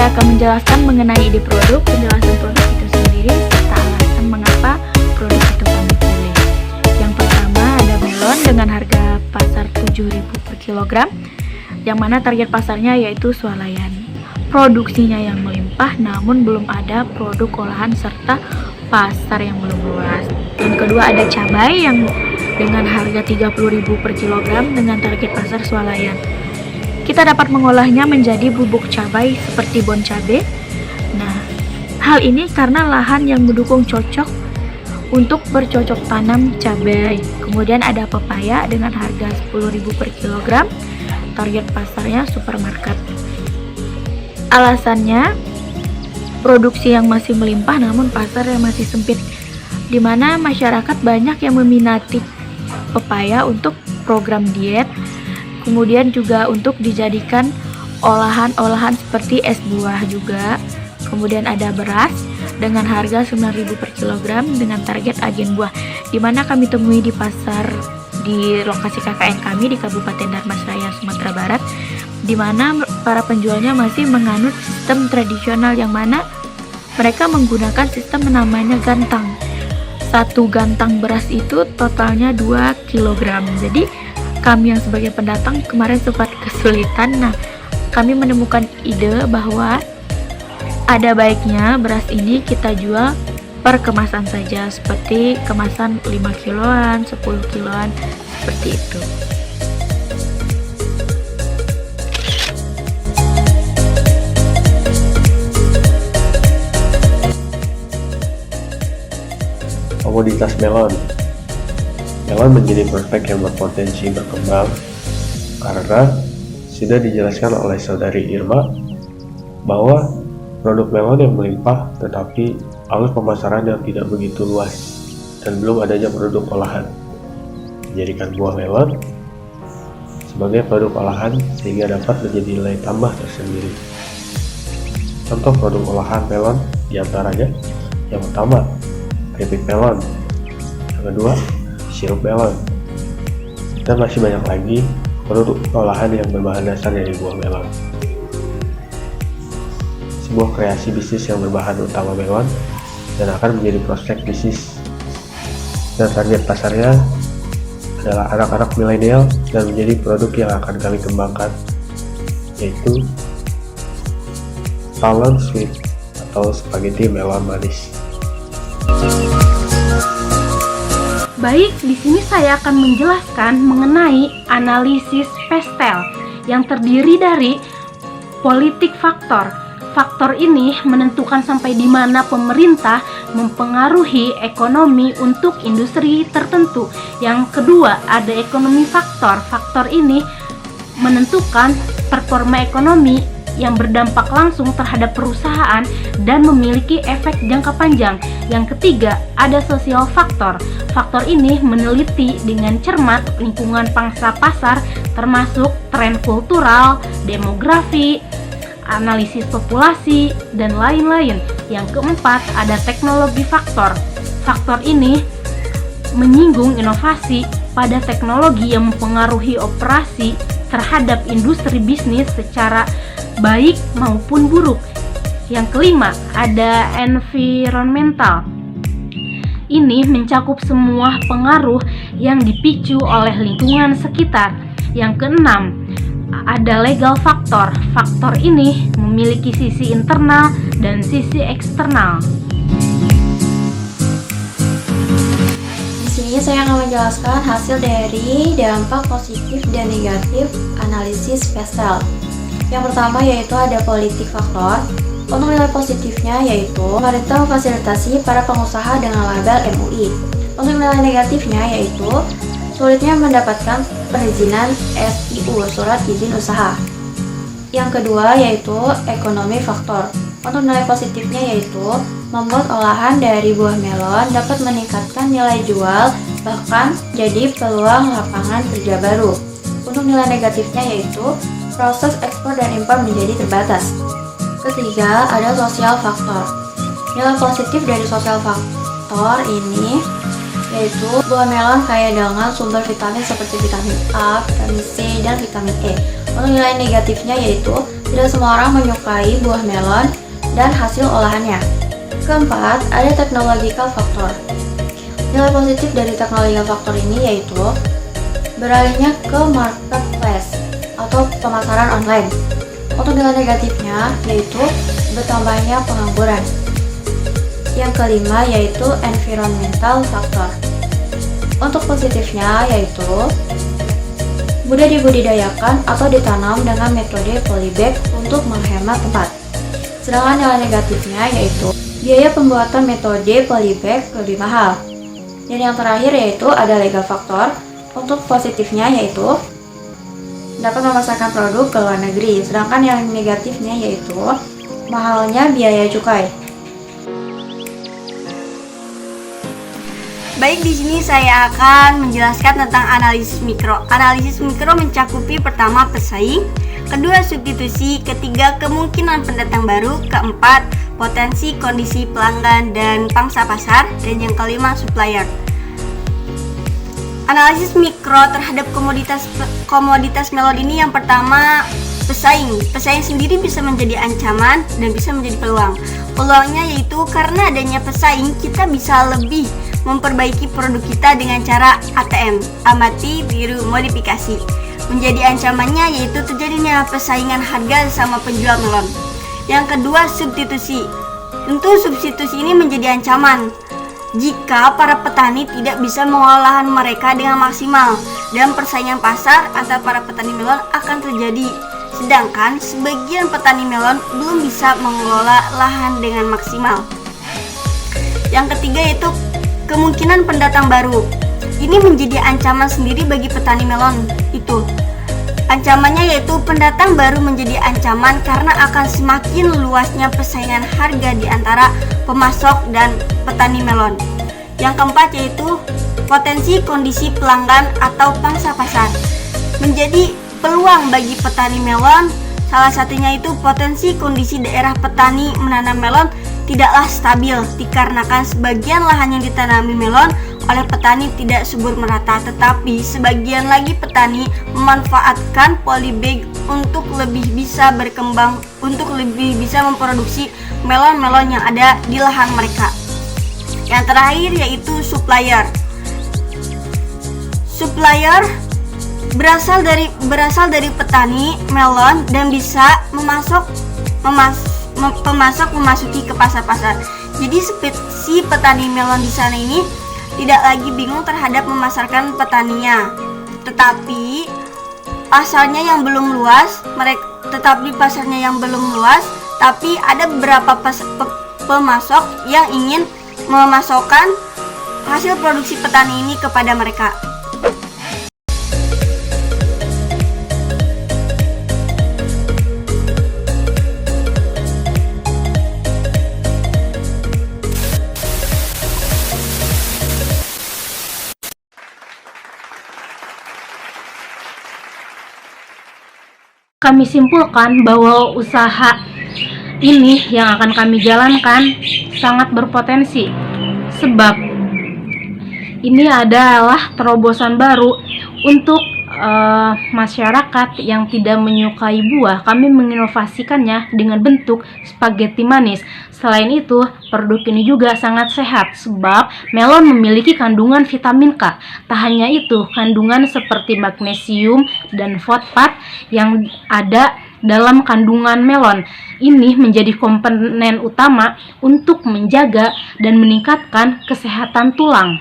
saya akan menjelaskan mengenai ide produk, penjelasan produk itu sendiri, serta alasan mengapa produk itu kami pilih. Yang pertama ada melon dengan harga pasar 7.000 per kilogram, yang mana target pasarnya yaitu swalayan. Produksinya yang melimpah, namun belum ada produk olahan serta pasar yang belum luas. Yang kedua ada cabai yang dengan harga 30.000 per kilogram dengan target pasar swalayan. Kita dapat mengolahnya menjadi bubuk cabai seperti bon cabai. Nah, hal ini karena lahan yang mendukung cocok untuk bercocok tanam cabai. Kemudian ada pepaya dengan harga 10.000 per kilogram, target pasarnya supermarket. Alasannya, produksi yang masih melimpah namun pasar yang masih sempit, di mana masyarakat banyak yang meminati pepaya untuk program diet, kemudian juga untuk dijadikan olahan-olahan seperti es buah juga. Kemudian ada beras dengan harga 9.000 per kilogram dengan target agen buah, di mana kami temui di pasar di lokasi KKN kami di Kabupaten Dharmasraya, Sumatera Barat, di mana para penjualnya masih menganut sistem tradisional yang mana mereka menggunakan sistem namanya gantang. Satu gantang beras itu totalnya 2 kg. Jadi kami yang sebagai pendatang kemarin sempat kesulitan. Nah, kami menemukan ide bahwa ada baiknya beras ini kita jual per kemasan saja, seperti kemasan 5 kiloan, 10 kiloan, seperti itu. Komoditas melon. Melon menjadi prospek yang berpotensi berkembang karena sudah dijelaskan oleh saudari Irma bahwa produk melon yang melimpah tetapi alur pemasaran yang tidak begitu luas dan belum adanya produk olahan menjadikan buah melon sebagai produk olahan sehingga dapat menjadi nilai tambah tersendiri. Contoh produk olahan melon diantaranya yang pertama, keripik melon, yang kedua, sirup melon, dan masih banyak lagi produk olahan yang berbahan dasar dari buah melon. Sebuah kreasi bisnis yang berbahan utama melon dan akan menjadi prospek bisnis, dan target pasarnya adalah anak-anak milenial dan menjadi produk yang akan kami kembangkan, yaitu Talon Sweet atau spaghetti melon manis. Baik, di sini saya akan menjelaskan mengenai analisis PESTEL yang terdiri dari politik faktor. Faktor ini menentukan sampai di mana pemerintah mempengaruhi ekonomi untuk industri tertentu. Yang kedua, ada ekonomi faktor. Faktor ini menentukan performa ekonomi yang berdampak langsung terhadap perusahaan dan memiliki efek jangka panjang. Yang ketiga, ada sosial faktor. Faktor ini meneliti dengan cermat lingkungan pangsa pasar termasuk tren kultural, demografi, analisis populasi, dan lain-lain. Yang keempat, ada teknologi faktor. Faktor ini menyinggung inovasi pada teknologi yang mempengaruhi operasi terhadap industri bisnis secara baik maupun buruk. Yang kelima, ada environmental. Ini mencakup semua pengaruh yang dipicu oleh lingkungan sekitar. Yang keenam, ada legal faktor. Faktor ini memiliki sisi internal dan sisi eksternal. Di sini saya akan menjelaskan hasil dari dampak positif dan negatif analisis PESTEL. Yang pertama yaitu ada politik faktor. Untuk nilai positifnya yaitu pemerintah memfasilitasi para pengusaha dengan label MUI. Untuk nilai negatifnya yaitu sulitnya mendapatkan perizinan SIU, surat izin usaha. Yang kedua yaitu ekonomi faktor. Untuk nilai positifnya yaitu membuat olahan dari buah melon dapat meningkatkan nilai jual, bahkan jadi peluang lapangan kerja baru. Untuk nilai negatifnya yaitu proses ekspor dan impor menjadi terbatas. Ketiga, ada sosial faktor. Nilai positif dari sosial faktor ini yaitu buah melon kaya dengan sumber vitamin seperti vitamin A, vitamin C, dan vitamin E. Untuk nilai negatifnya yaitu tidak semua orang menyukai buah melon dan hasil olahannya. Keempat, ada technological factor. Nilai positif dari technological factor ini yaitu beralihnya ke marketplace atau pemasaran online. Untuk nilai negatifnya yaitu bertambahnya pengangguran. Yang kelima yaitu environmental factor. Untuk positifnya yaitu mudah dibudidayakan atau ditanam dengan metode polybag untuk menghemat tempat. Sedangkan nilai negatifnya yaitu biaya pembuatan metode polybag lebih mahal. Dan yang terakhir yaitu ada legal factor. Untuk positifnya yaitu dapat memasarkan produk ke luar negeri. Sedangkan yang negatifnya yaitu mahalnya biaya cukai. Baik, di sini saya akan menjelaskan tentang analisis mikro. Analisis mikro mencakupi pertama pesaing, kedua substitusi, ketiga kemungkinan pendatang baru, keempat potensi kondisi pelanggan dan pangsa pasar, dan yang kelima supplier. Analisis mikro terhadap komoditas melon ini yang pertama pesaing. Pesaing sendiri bisa menjadi ancaman dan bisa menjadi peluang. Peluangnya yaitu karena adanya pesaing kita bisa lebih memperbaiki produk kita dengan cara ATM, amati, tiru, modifikasi. Menjadi ancamannya yaitu terjadinya persaingan harga sama penjual melon. Yang kedua substitusi. Tentu substitusi ini menjadi ancaman jika para petani tidak bisa mengolah lahan mereka dengan maksimal dan persaingan pasar antar para petani melon akan terjadi. Sedangkan sebagian petani melon belum bisa mengelola lahan dengan maksimal. Yang ketiga yaitu kemungkinan pendatang baru. Ini menjadi ancaman sendiri bagi petani melon itu. Ancamannya yaitu pendatang baru menjadi ancaman karena akan semakin luasnya persaingan harga di antara pemasok dan petani melon. Yang keempat yaitu potensi kondisi pelanggan atau pangsa pasar. Menjadi peluang bagi petani melon, salah satunya itu potensi kondisi daerah petani menanam melon tidaklah stabil dikarenakan sebagian lahan yang ditanami melon oleh petani tidak subur merata, tetapi sebagian lagi petani memanfaatkan polybag untuk lebih bisa berkembang, untuk lebih bisa memproduksi melon-melon yang ada di lahan mereka. Yang terakhir yaitu supplier. Supplier berasal dari petani melon dan bisa memasuki ke pasar-pasar. Jadi si petani melon di sana ini tidak lagi bingung terhadap memasarkan petaninya, tetapi pasarnya yang belum luas, tapi ada beberapa pemasok yang ingin memasokkan hasil produksi petani ini kepada mereka. Kami simpulkan bahwa usaha ini yang akan kami jalankan sangat berpotensi, sebab ini adalah terobosan baru untuk masyarakat yang tidak menyukai buah. Kami menginovasikannya dengan bentuk spaghetti manis. Selain itu, produk ini juga sangat sehat sebab melon memiliki kandungan vitamin K. Tak hanya itu, kandungan seperti magnesium dan fosfat yang ada dalam kandungan melon ini menjadi komponen utama untuk menjaga dan meningkatkan kesehatan tulang.